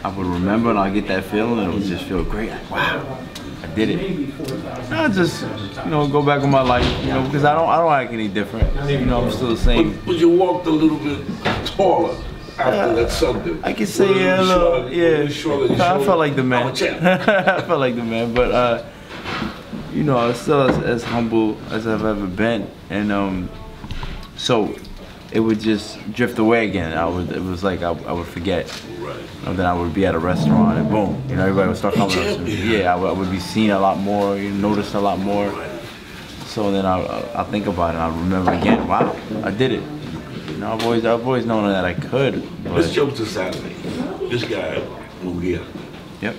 would remember and I get that feeling and it would just feel great. Like, wow, I did it. I just, you know, go back with my life, you know, because I don't act any different. You know, I'm still the same. But you walked a little bit taller after that Sunday. I can say yeah, a little, yeah. I felt like the man. I felt like the man, but you know, I was still as humble as I've ever been, and so it would just drift away again. It was like I would forget. Right. And then I would be at a restaurant and boom, you know, everybody would start coming up to me. Yeah, I would be seen a lot more, you know, noticed a lot more. So then I think about it and I remember again, wow, I did it. You know, I've always known that I could. Let's jump to Saturday. This guy, Munguia. Yep.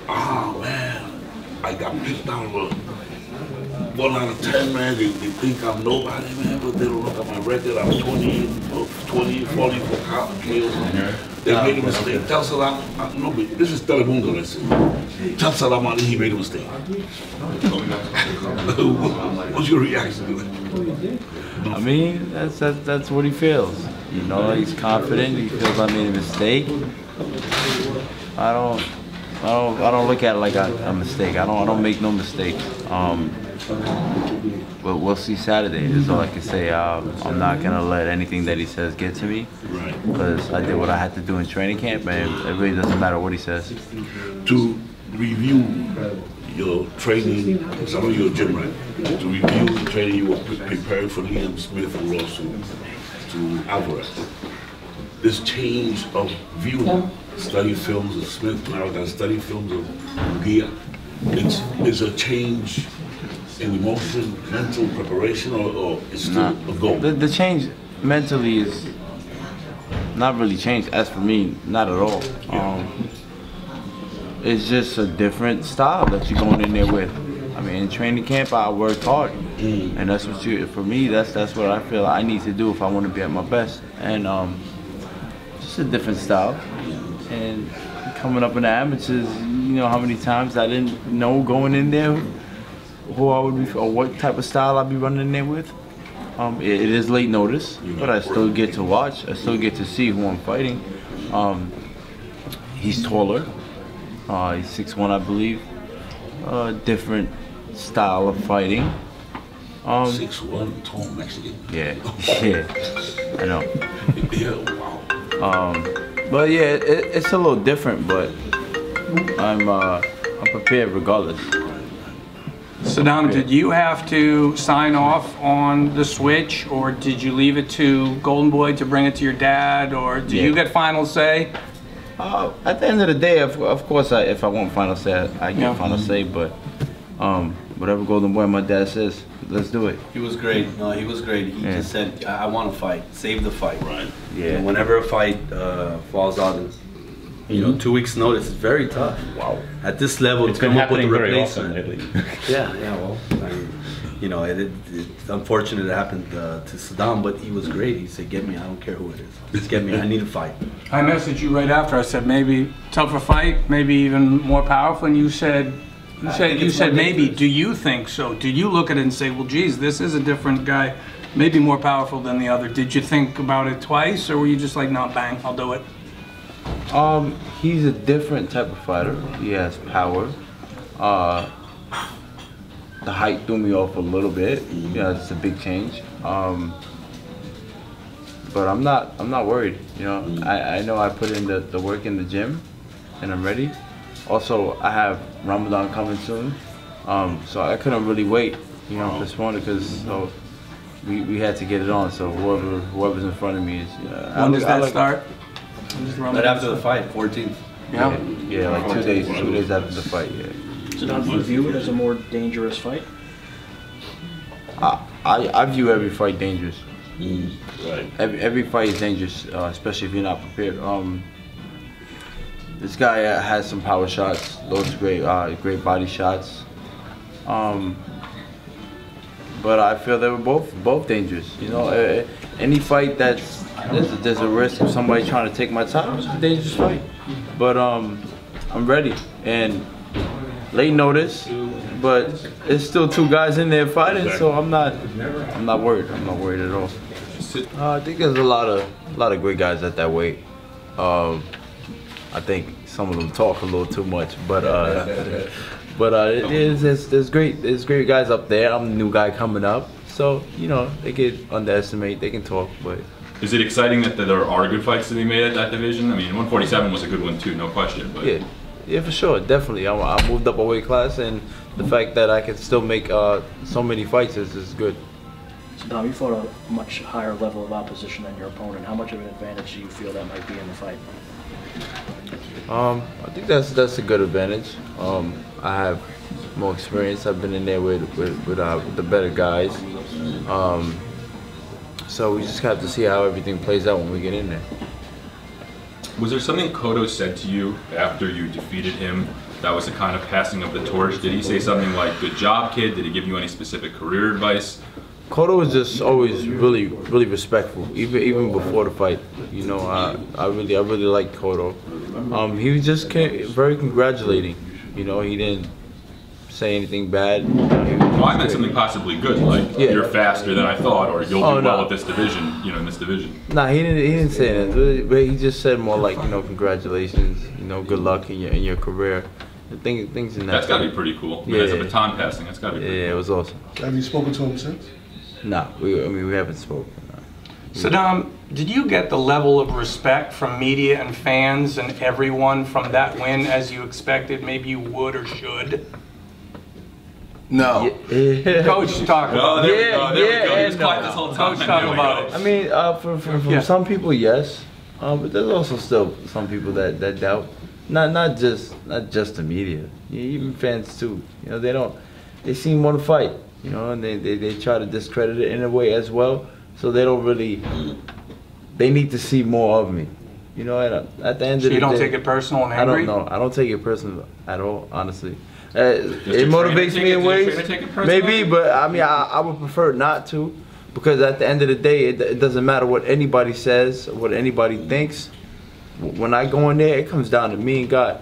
Oh man, I got picked down with 1 out of 10, man. They think I'm nobody, man, but they don't look at my record. I'm 20, 40 for KOs. They made a mistake. Tell Sadam, no, but this is Telemundo, listen. Tell Sadam Ali he made a mistake. What's your reaction to it? I mean, that's what he feels. You know, he's confident. He feels I made a mistake. I don't look at it like a mistake. I don't make no mistakes. But we'll see Saturday. Is all I can say. I'm not gonna let anything that he says get to me, because I did what I had to do in training camp, and it really doesn't matter what he says. To review your training, because I know you're a gym rat. To review the training you were preparing for Liam Smith and lawsuit to Alvarez. This change of view, study films of Smith, now I study films of Munguia. It's a change in emotion, mental preparation, or it's still a goal? The change mentally is not really changed. As for me, not at all. It's just a different style that you're going in there with. I mean, in training camp, I worked hard, and that's what for me, that's what I feel I need to do if I want to be at my best. And just a different style. And coming up in the amateurs, you know how many times I didn't know going in there who I would be, or what type of style I'd be running in there with. It is late notice, but I still get to watch. I still get to see who I'm fighting. He's taller. He's 6'1", I believe. Different style of fighting. 6'1", tall Mexican. Yeah, yeah, I know. Yeah, wow. But yeah, it's a little different, but I'm prepared regardless. Sadam, did you have to sign off on the switch, or did you leave it to Golden Boy to bring it to your dad, or do you get final say? At the end of the day, of course, if I want final say, I get final say, but whatever Golden Boy, my dad says, let's do it. He was great. No, he was great. He just said, I want to fight. Save the fight. Right. Yeah. And whenever a fight falls out, you know, 2 weeks notice is very tough. Wow. At this level, it's to come up with a very replacement. often lately. Yeah, well, I mean, you know, it's unfortunate it happened to Sadam, but he was great. He said, get me, I don't care who it is. Just get me, I need a fight. I messaged you right after. I said, maybe tougher fight, maybe even more powerful, and you said maybe. Do you think so? Did you look at it and say, well, geez, this is a different guy, maybe more powerful than the other? Did you think about it twice, or were you just like, no, bang, I'll do it? He's a different type of fighter. He has power. The height threw me off a little bit. Yeah, it's a big change. But I'm not worried. You know, I know I put in the work in the gym, and I'm ready. Also, I have Ramadan coming soon, so I couldn't really wait. You know, this morning because we had to get it on. So whoever's in front of me is. When does that start? Right after the fight, 14th. Yeah, like 2 days after the fight. Yeah. So do you view it as a more dangerous fight? I view every fight dangerous. Right. Every fight is dangerous, especially if you're not prepared. This guy has some power shots, those great body shots. But I feel they were both dangerous. You know, any fight there's a risk of somebody trying to take my title. It's a dangerous fight. But I'm ready, and late notice, but there's still 2 guys in there fighting, so I'm not worried. I'm not worried at all. I think there's a lot of great guys at that weight. I think some of them talk a little too much, but there's great guys up there. I'm the new guy coming up, so you know they can underestimate, they can talk, but. Is it exciting that there are good fights to be made at that division? I mean, 147 was a good one too, no question. But yeah, for sure, definitely. I moved up a weight class, and the fact that I can still make so many fights is good. Sadam, you fought a much higher level of opposition than your opponent. How much of an advantage do you feel that might be in the fight? I think that's a good advantage. I have more experience. I've been in there with the better guys. So we just have to see how everything plays out when we get in there. Was there something Cotto said to you after you defeated him that was a kind of passing of the torch? Did he say something like, "Good job, kid"? Did he give you any specific career advice? Cotto was just always really respectful, even before the fight. You know, I really liked Cotto. He was just very congratulating. You know, he didn't say anything bad. Well, I meant something possibly good, like you're faster than I thought, or you'll do well at this division. You know, in this division. Nah, he didn't say that. But he just said more like, you know, congratulations. You know, good luck in your career. Things in that. That's got to be pretty cool. I mean, as a baton passing, that's got to be. Pretty cool. It was awesome. Have you spoken to him since? Nah, we haven't spoken. Sadam, did you get the level of respect from media and fans and everyone from that win as you expected maybe you would or should? No. Coach, talk about it. There we go. He was quiet this whole time. Coach, talk about it. I mean, from some people, yes, but there's also still some people that doubt. Not just the media, even fans too. You know, they seem one fight. You know, and they try to discredit it in a way as well. So they don't really. They need to see more of me. You know, at the end of the day. So you don't take it personal and angry? I don't know. I don't take it personal at all, honestly. It motivates me in ways, maybe, but I mean, I would prefer not to, because at the end of the day, it doesn't matter what anybody says, what anybody thinks. When I go in there, it comes down to me and God,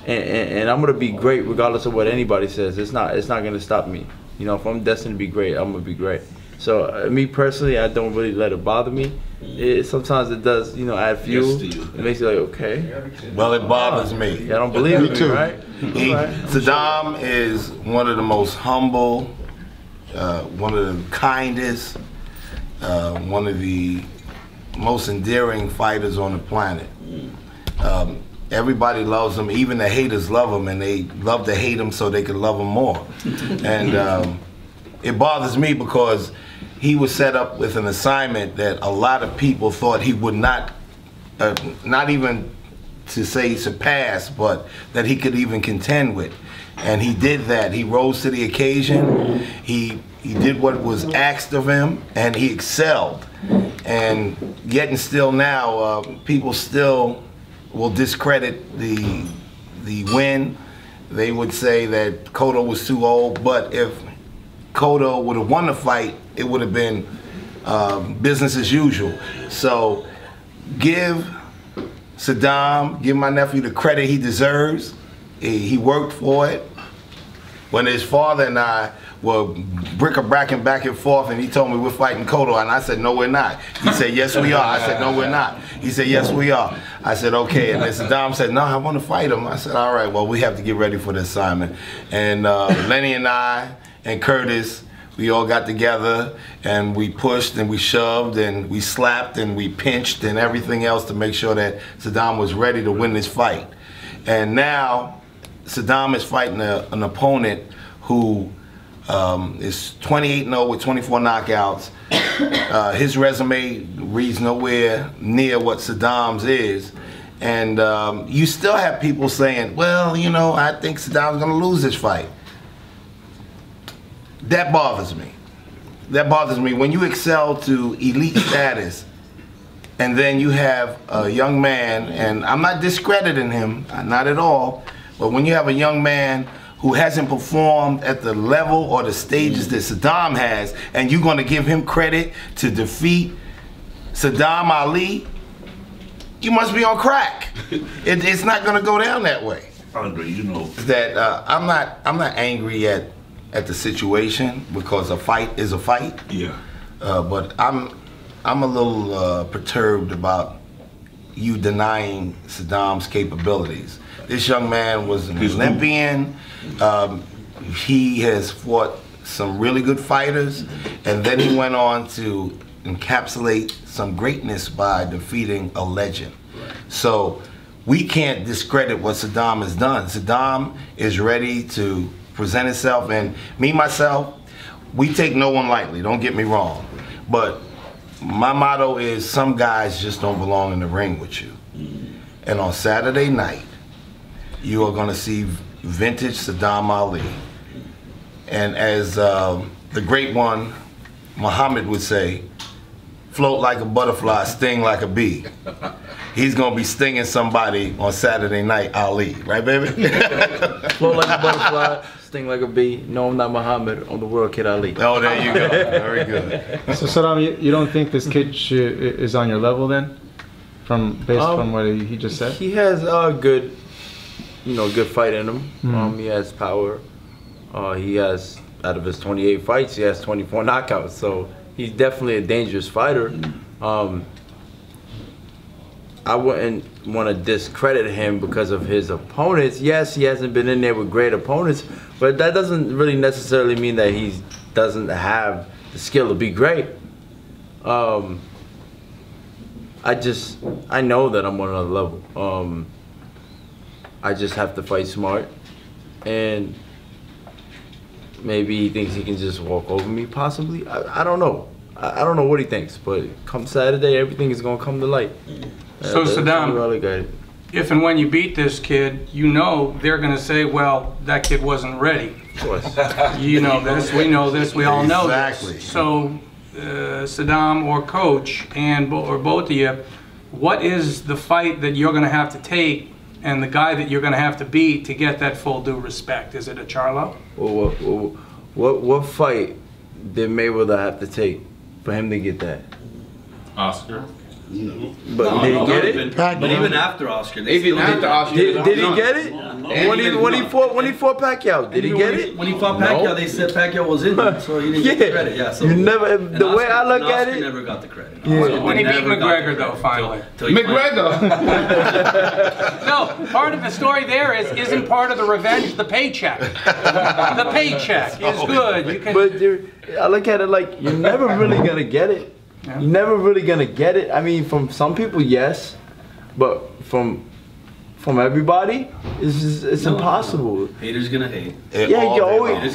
and I'm gonna be great regardless of what anybody says. It's not gonna stop me. You know, if I'm destined to be great, I'm gonna be great. So me personally, I don't really let it bother me. Sometimes it does, you know, add fuel. It makes you like, okay. Well, it bothers me. Yeah, I don't believe Me it, too. right? Sadam is one of the most humble, one of the kindest, one of the most endearing fighters on the planet. Everybody loves him, even the haters love him, and they love to hate him so they can love him more. And it bothers me because he was set up with an assignment that a lot of people thought he would not even to say surpass, but that he could even contend with. And he did that. He rose to the occasion. He did what was asked of him, and he excelled. And yet and still now, people still will discredit the win. They would say that Cotto was too old, but if Cotto would have won the fight, it would have been business as usual. So give Sadam, give my nephew the credit he deserves. He worked for it. When his father and I were bric-a-bracking back and forth, and he told me we're fighting Cotto, and I said, no, we're not. He said, yes, we are. I said, no, we're not. He said, yes, we are. I said, okay. And then Sadam said, no, I want to fight him. I said, all right, well, we have to get ready for the assignment. And Lenny and I and Curtis, we all got together, and we pushed and we shoved and we slapped and we pinched and everything else to make sure that Sadam was ready to win this fight. And now Sadam is fighting an opponent who is 28-0 with 24 knockouts. His resume reads nowhere near what Sadam's is. And you still have people saying, well, you know, I think Sadam's going to lose this fight. That bothers me. That bothers me. When you excel to elite status, and then you have a young man, and I'm not discrediting him, not at all, but when you have a young man who hasn't performed at the level or the stages that Sadam has, and you're going to give him credit to defeat Sadam Ali, you must be on crack. It's not going to go down that way. Andre, you know that I'm not angry at the situation, because a fight is a fight. Yeah. But I'm a little perturbed about you denying Sadam's capabilities. This young man was an Olympian. He has fought some really good fighters, and then he went on to encapsulate some greatness by defeating a legend. So we can't discredit what Sadam has done. Sadam is ready to present himself, and me, myself, we take no one lightly, don't get me wrong. But my motto is some guys just don't belong in the ring with you. And on Saturday night, you are gonna see vintage Sadam Ali. And as the great one, Muhammad would say, float like a butterfly, sting like a bee. He's gonna be stinging somebody on Saturday night, Ali. Right, baby? Float like a butterfly, sting like a bee. No, I'm not Muhammad. I'm the world kid Ali. Oh, there you go. Very good. So Sadam, you don't think this kid is on your level then? Based on what he just said? He has good, good fight in him. He has power. He has, out of his 28 fights, he has 24 knockouts. So he's definitely a dangerous fighter. I wouldn't want to discredit him because of his opponents. Yes, he hasn't been in there with great opponents, but that doesn't really necessarily mean that he doesn't have the skill to be great. I know that I'm on another level. I just have to fight smart, and maybe he thinks he can just walk over me, possibly. I don't know. I don't know what he thinks, but come Saturday, everything is gonna come to light. So Sadam, if and when you beat this kid, they're gonna say, well, that kid wasn't ready. Of course. You know this, we know this, we all know Exactly. this. So Sadam or Coach or both of you, what is the fight that you're gonna have to take and the guy that you're gonna have to beat to get that full due respect? Is it a Charlo? What fight did Mayweather have to take for him to get that? Oscar. But did he get it? But even after Oscar, Did he get it? When he fought Pacquiao, did he get it? When he fought Pacquiao, they said Pacquiao was injured, so he didn't get the credit. Yeah, so you never. The way I look at Oscar it, never got the credit. When he beat McGregor, though, finally. McGregor! No, part of the story there isn't part of the revenge the paycheck. The paycheck is good. You can. But I look at it like you're never really gonna get it. Yeah. You're never really gonna get it. I mean, from some people, yes, but from everybody, it's impossible. Haters gonna hate. Yeah, you're always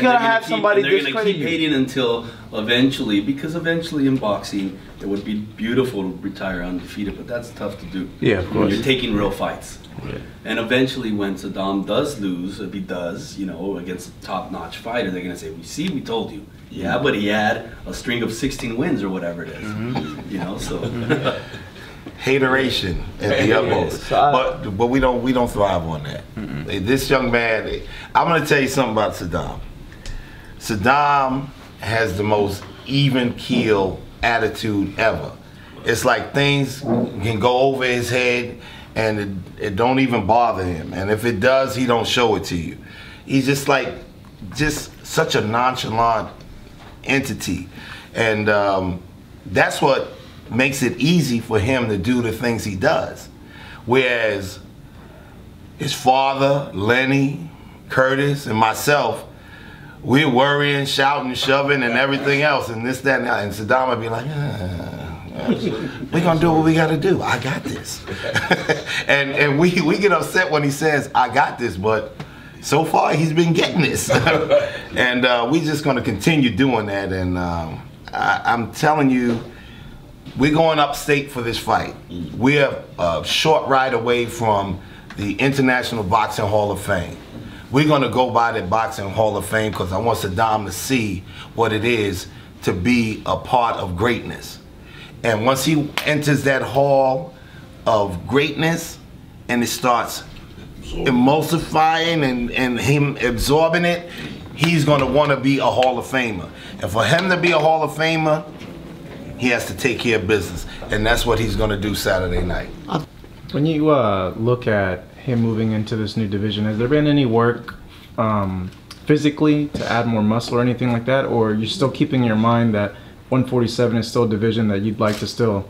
gonna have somebody discredit you. They're gonna keep you. hating until eventually, because eventually in boxing, it would be beautiful to retire undefeated, but that's tough to do. Yeah, of course. You're taking real fights. Yeah. And eventually when Sadam does lose, if he does, against a top-notch fighter, they're gonna say, we told you. Yeah, but he had a string of 16 wins or whatever it is. So Hateration at the utmost. But we don't thrive on that. This young man, I'm gonna tell you something about Sadam. Sadam has the most even keel attitude ever. It's like things can go over his head and it don't even bother him. And if it does, he don't show it to you. He's just such a nonchalant entity. And that's what makes it easy for him to do the things he does. Whereas his father, Lenny, Curtis, and myself, we're worrying, shouting, shoving, and everything else, and this, that, and that. And Sadam would be like, we're gonna do what we gotta do. I got this. and we get upset when he says, I got this, but so far he's been getting this. And we're just gonna continue doing that. And I'm telling you, we're going upstate for this fight. We're a short ride away from the International Boxing Hall of Fame. We're gonna go by the Boxing Hall of Fame because I want Sadam to see what it is to be a part of greatness. And once he enters that hall of greatness and it starts emulsifying and him absorbing it, he's gonna wanna be a Hall of Famer. And for him to be a Hall of Famer, he has to take care of business. And that's what he's gonna do Saturday night. When you look at him moving into this new division, has there been any work physically to add more muscle or anything like that? Or you're still keeping in your mind that 147 is still a division that you'd like to still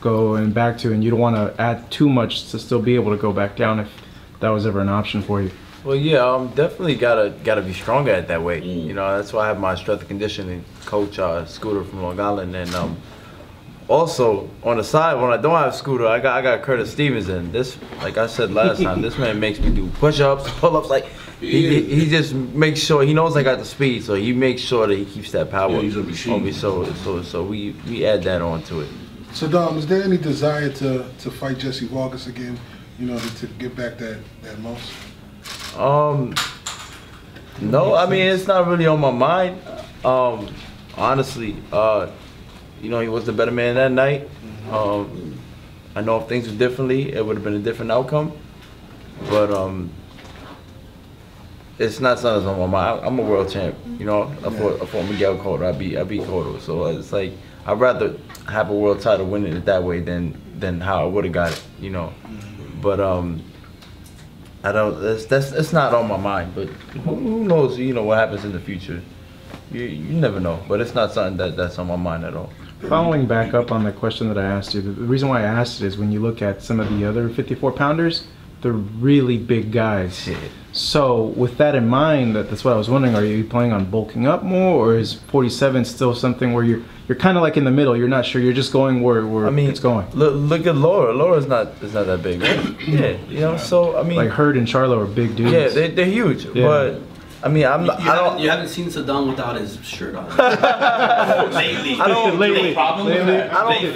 going back to, and you don't want to add too much to still be able to go back down if that was ever an option for you? Well, yeah, definitely gotta be stronger at that weight. You know, that's why I have my strength and conditioning coach, Scooter from Long Island, and also on the side when I don't have Scooter, I got Curtis Stevens, and this, like I said last time, this man makes me do push-ups, pull-ups, like he just makes sure he knows I got the speed, so he makes sure that he keeps that power he's a machine. on me. So we add that on to it. Saddam, is there any desire to fight Jesse Vargas again? You know, to get back that most? No, I mean, it's not really on my mind. Honestly, you know, he was the better man that night. I know if things were differently, it would have been a different outcome. But it's not something that's on my mind. I'm a world champ, you know. I fought Miguel Cotto. I beat Cotto. So it's like I'd rather have a world title winning it that way than how I would have got it, you know. But I don't. That's not on my mind. But who knows? You know what happens in the future. You never know. But it's not something that's on my mind at all. Following back up on the question that I asked you, the reason why I asked it is when you look at some of the other 54-pounders, they're really big guys. Yeah. So with that in mind, that's what I was wondering, are you planning on bulking up more, or is 47 still something where you're kind of like in the middle, you're not sure, you're just going where it's going? Look at Laura. Laura's not that big, right? Yeah, you know, so I mean, like Hurd and Charlo are big dudes. Yeah, they're huge, yeah. But I mean, You haven't seen Sadam without his shirt on. Lately. I don't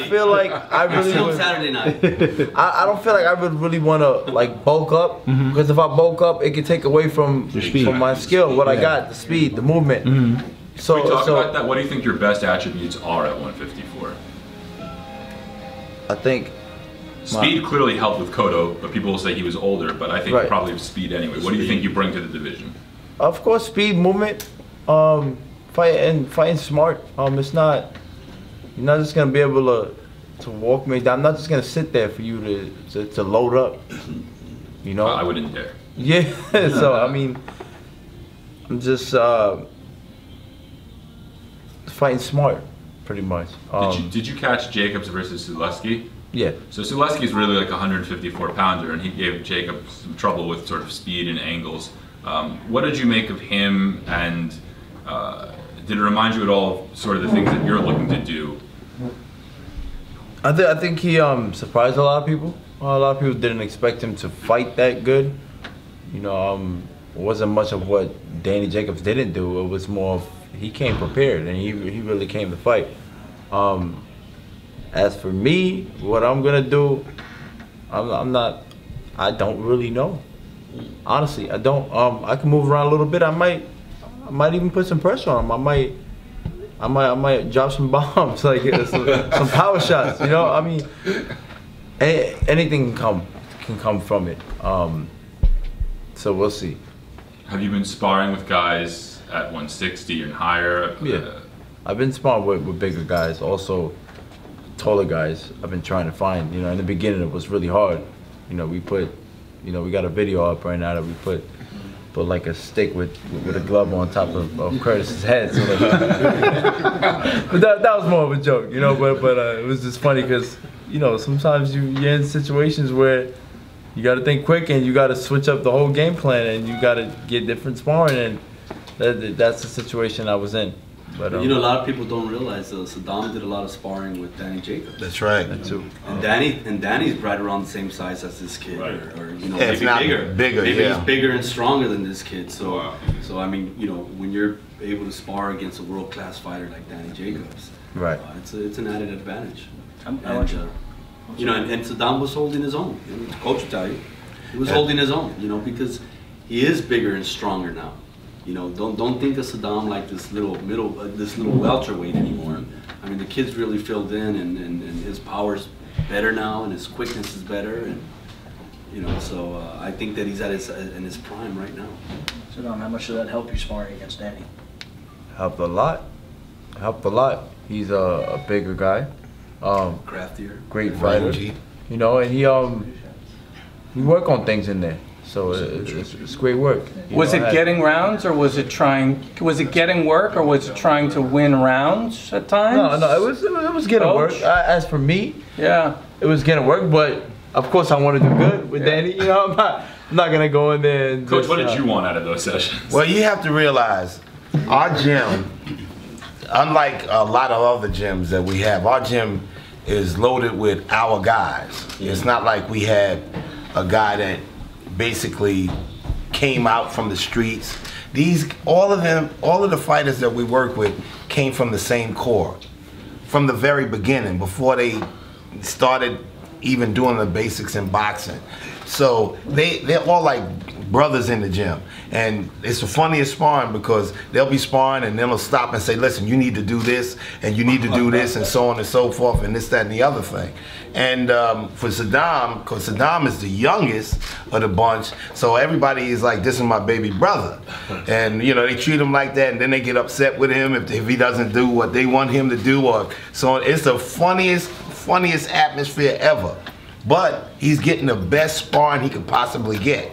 feel like I really Still would, Saturday night. I don't feel like I would really want to like bulk up, because if I bulk up, it could take away from my skill, what I got, the speed, the movement. So Can we talk about that? What do you think your best attributes are at 154? I think speed clearly helped with Cotto, but people will say he was older, but I think Right. you probably have speed anyway. What do you think you bring to the division? Of course, speed, movement, fighting smart. It's not, you're not just gonna be able to walk me down. I'm not just gonna sit there for you to load up. You know. I wouldn't dare. Yeah. So I mean, I'm just fighting smart, pretty much. Did you catch Jacobs versus Suleski? Yeah. So Suleski's really like a 154 pounder, and he gave Jacobs some trouble with sort of speed and angles. What did you make of him, and did it remind you at all of sort of the things that you're looking to do? I think he surprised a lot of people. A lot of people didn't expect him to fight that good. You know, it wasn't much of what Danny Jacobs didn't do. It was more of he came prepared, and he really came to fight. As for me, what I'm gonna do, I don't really know. Honestly, I don't. I can move around a little bit. I might even put some pressure on him. I might drop some bombs, like some power shots. You know, I mean, anything can come from it. So we'll see. Have you been sparring with guys at 160 and higher? Yeah, I've been sparring with bigger guys, also taller guys. I've been trying to find. You know, in the beginning it was really hard. You know, we got a video up right now that we put like a stick with a glove on top of Curtis's head. So like, but that was more of a joke, you know. But it was just funny because, you know, sometimes you're in situations where you got to think quick and you got to switch up the whole game plan and you got to get different sparring, and that's the situation I was in. But you know, a lot of people don't realize though, Sadam did a lot of sparring with Danny Jacobs. That's right. that too. And Danny's right around the same size as this kid, Right. or you know, Yeah, if maybe not bigger. bigger, Maybe yeah. he's bigger and stronger than this kid. So, Wow. so I mean, you know, when you're able to spar against a world-class fighter like Danny Jacobs, Right. It's an added advantage. I'm You know, and Sadam was holding his own. You know, the coach will tell you, he was holding his own. You know, because he is bigger and stronger now. You know, don't think of Sadam like this little welterweight anymore. I mean, the kid's really filled in, and his power's better now, and his quickness is better, and you know, so I think that he's in his prime right now. Sadam, how much did that help you sparring against Danny? Helped a lot. He's a bigger guy. Craftier. Great fighter. Rangy. You know, and he work on things in there. So it's great work. Was it getting rounds, or was it getting work, or was it trying to win rounds at times? No, it was getting work. As for me, yeah, it was getting work, but of course I want to do good with Danny. You know, I'm not gonna go in there and Coach, just, what did you want out of those sessions? Well, you have to realize our gym, unlike a lot of other gyms that we have, our gym is loaded with our guys. It's not like we had a guy that basically came out from the streets. All of the fighters that we work with came from the same core, from the very beginning, before they started even doing the basics in boxing. So they're all like brothers in the gym. And it's the funniest sparring because they'll be sparring and then they'll stop and say, listen, you need to do this and you need to do this and so on and so forth and this, that, and the other thing. And for Sadam, because Sadam is the youngest of the bunch, so everybody is like, this is my baby brother. And you know, they treat him like that and then they get upset with him if he doesn't do what they want him to do. Or so it's the funniest atmosphere ever. But he's getting the best sparring he could possibly get.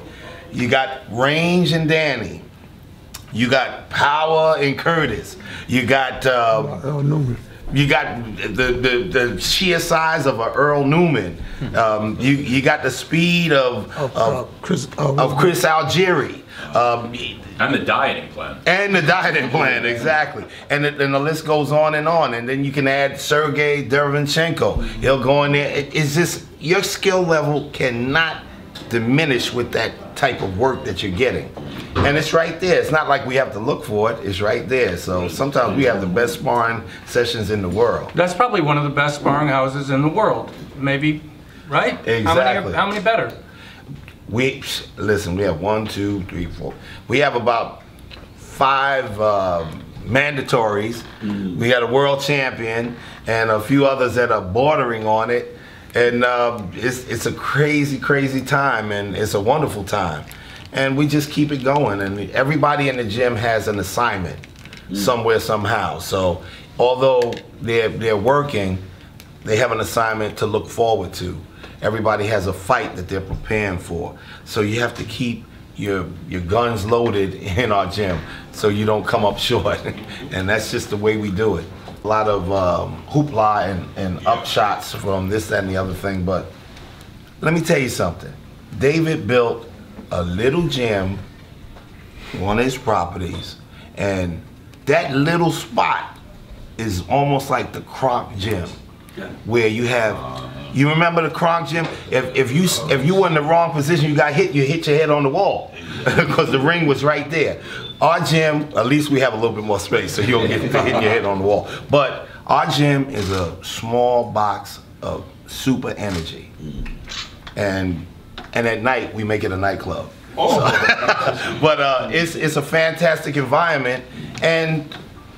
You got range in Danny. You got power in Curtis. You got you got the sheer size of a Earl Newman. You got the speed of Chris Algieri. And the dieting plan. And the dieting plan, exactly. And the list goes on. And then you can add Sergey Derevchenko. He'll go in there. It's just, your skill level cannot diminish with that type of work that you're getting. And it's right there. It's not like we have to look for it. It's right there. So sometimes we have the best sparring sessions in the world. That's probably one of the best sparring houses in the world. Maybe, right? Exactly. How many better? Listen, we have 1, 2, 3, 4. We have about 5 mandatories. We got a world champion and a few others that are bordering on it. And it's a crazy, crazy time, and it's a wonderful time. And we just keep it going. And everybody in the gym has an assignment somewhere, somehow. So although they're working, they have an assignment to look forward to. Everybody has a fight that they're preparing for. So you have to keep your guns loaded in our gym so you don't come up short. And that's just the way we do it. A lot of hoopla and upshots from this, that, and the other thing, but let me tell you something. David built a little gym on one of his properties, and that little spot is almost like the Kronk gym, where you have, you remember the Kronk gym? If you were in the wrong position, you got hit, you hit your head on the wall because the ring was right there. Our gym, at least we have a little bit more space, so you don't get hitting your head on the wall. But our gym is a small box of super energy, and at night we make it a nightclub. Oh. So, but it's a fantastic environment, and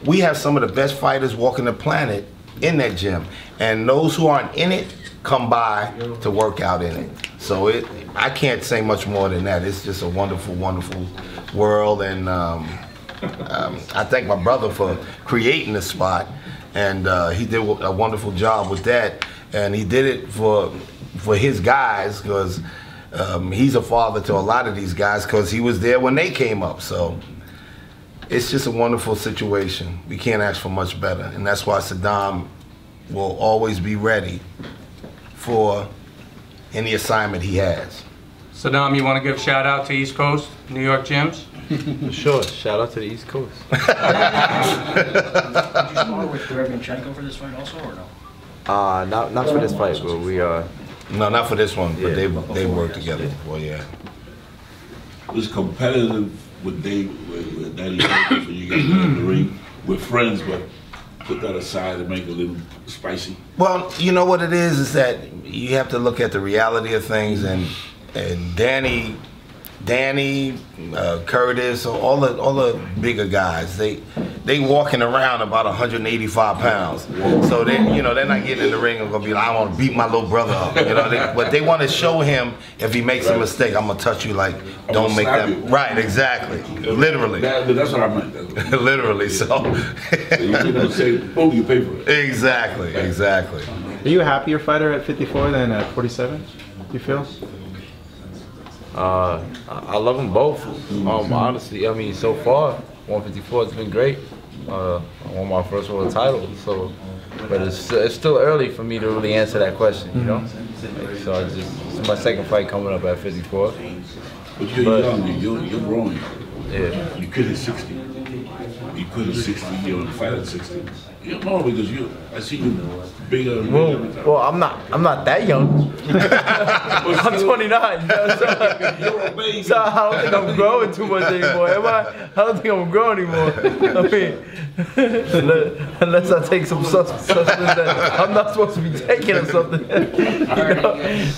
we have some of the best fighters walking the planet in that gym, and those who aren't in it come by to work out in it. So I can't say much more than that. It's just a wonderful, wonderful world, and I thank my brother for creating the spot, and he did a wonderful job with that, and he did it for his guys, because he's a father to a lot of these guys because he was there when they came up. So it's just a wonderful situation. We can't ask for much better, and that's why Sadam will always be ready for any assignment he has. Sadam, you want to give a shout out to East Coast, New York gyms? Sure, shout out to the East Coast. Did you spar with Derevchenko for this fight also, or no? Not for this fight, but we are. No, not for this one, but they worked together before, yeah. It was competitive with Danny when you get in the ring. We're friends, but put that aside and make it a little spicy. Well, you know what it is that you have to look at the reality of things, and Danny, Curtis, all the bigger guys, they walking around about 185 pounds. So they're not getting in the ring and gonna be like, I want to beat my little brother up. But they want to show him if he makes a mistake, I'm gonna touch you like, don't make that. Right, exactly, literally. That's what I meant. Literally, so. You say, oh, you pay for it. Exactly. Are you a happier fighter at 54 than at 47, you feel? I love them both. Honestly, I mean, so far, 154 has been great. I won my first world title, so. But it's still early for me to really answer that question, you know. Like, so it's my second fight coming up at 54. But you're young, you're growing. Yeah. You could hit 60. You could hit 60. You're on the fight at 60. You know, because I see you bigger. Well, I'm not that young. I'm 29. You know, so I don't think I'm growing too much anymore. Am I? I don't think I'm growing anymore. I mean, unless I take some substance that I'm not supposed to be taking or something. You know?